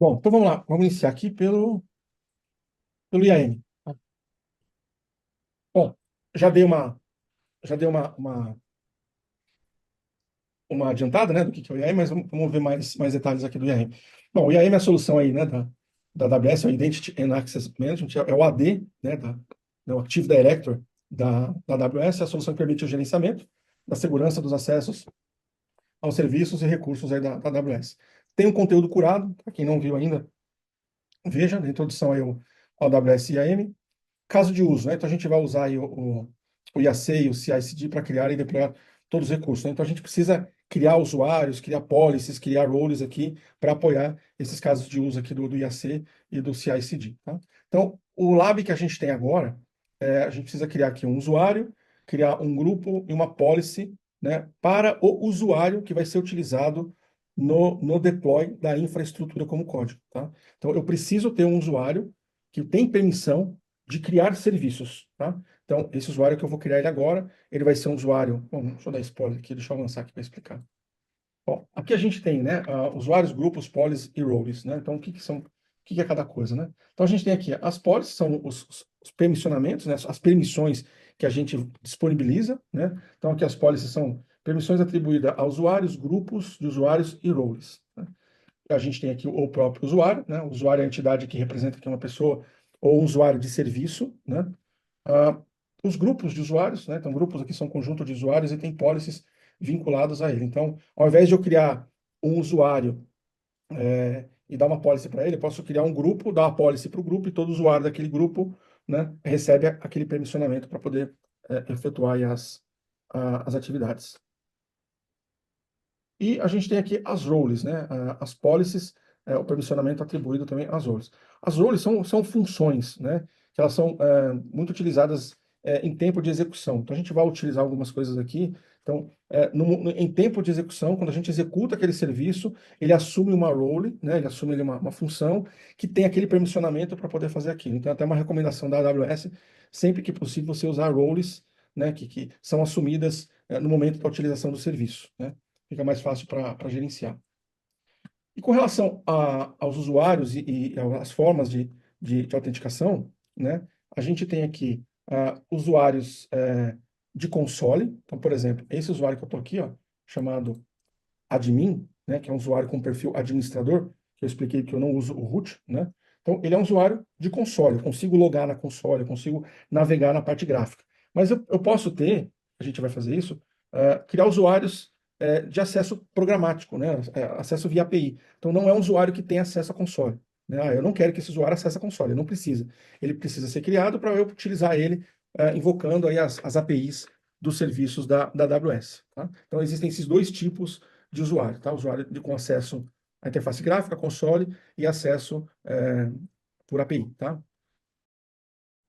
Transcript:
Bom, então vamos lá. Vamos iniciar aqui pelo IAM. Tá? Bom, já dei uma, já dei uma adiantada, né, do que é o IAM, mas vamos ver mais detalhes aqui do IAM. Bom, o IAM é a solução aí, né, da AWS, é o Identity and Access Management, é o AD, né, do Active Directory da AWS, é a solução que permite o gerenciamento da segurança dos acessos aos serviços e recursos aí da AWS. Tem um conteúdo curado, para quem não viu ainda, veja, na introdução aí ao AWS IAM. Caso de uso, né? Então a gente vai usar aí o IAC e o CI/CD para criar e deployar todos os recursos, né? Então a gente precisa criar usuários, criar policies, criar roles aqui para apoiar esses casos de uso aqui do IAC e do CI/CD, tá? Então o lab que a gente tem agora, a gente precisa criar aqui um usuário, criar um grupo e uma policy, né, para o usuário que vai ser utilizado no deploy da infraestrutura como código, tá? Então eu preciso ter um usuário que tem permissão de criar serviços, tá? Então, esse usuário que eu vou criar ele agora, ele vai ser um usuário... Bom, deixa eu dar spoiler aqui, deixa eu avançar aqui para explicar. Bom, aqui a gente tem, né, usuários, grupos, polis e roles, né? Então, o que é cada coisa, né? Então, a gente tem aqui as polis, são os permissionamentos, né, as permissões que a gente disponibiliza, né? Então, aqui as policies são permissões atribuídas a usuários, grupos de usuários e roles, né? A gente tem aqui o próprio usuário, né? O usuário é a entidade que representa aqui uma pessoa ou um usuário de serviço, né? Ah, os grupos de usuários, né? Então, grupos aqui são um conjunto de usuários e tem policies vinculados a ele. Então, ao invés de eu criar um usuário e dar uma policy para ele, eu posso criar um grupo, dar uma policy para o grupo e todo usuário daquele grupo, né, recebe aquele permissionamento para poder efetuar aí as atividades. E a gente tem aqui as roles, né? As policies, o permissionamento atribuído também às roles. As roles são funções, né? Que elas são muito utilizadas em tempo de execução. Então a gente vai utilizar algumas coisas aqui. Então, em tempo de execução, quando a gente executa aquele serviço, ele assume uma role, né? Ele assume ali uma função que tem aquele permissionamento para poder fazer aquilo. Então, até uma recomendação da AWS, sempre que possível, você usar roles, né? Que são assumidas no momento da utilização do serviço, né? Fica mais fácil para gerenciar. E com relação aos usuários e às formas de autenticação, né, a gente tem aqui usuários de console. Então, por exemplo, esse usuário que eu estou aqui, ó, chamado admin, né, que é um usuário com perfil administrador, que eu expliquei que eu não uso o root, né? Então, ele é um usuário de console. Eu consigo logar na console, eu consigo navegar na parte gráfica. Mas eu posso ter, a gente vai fazer isso, criar usuários de acesso programático, né? Acesso via API. Então, não é um usuário que tem acesso à console. Né? Eu não quero que esse usuário acesse a console, ele não precisa. Ele precisa ser criado para eu utilizar ele invocando aí as APIs dos serviços da AWS. Tá? Então, existem esses dois tipos de usuário, tá? Usuário com acesso à interface gráfica, console, e acesso por API, tá?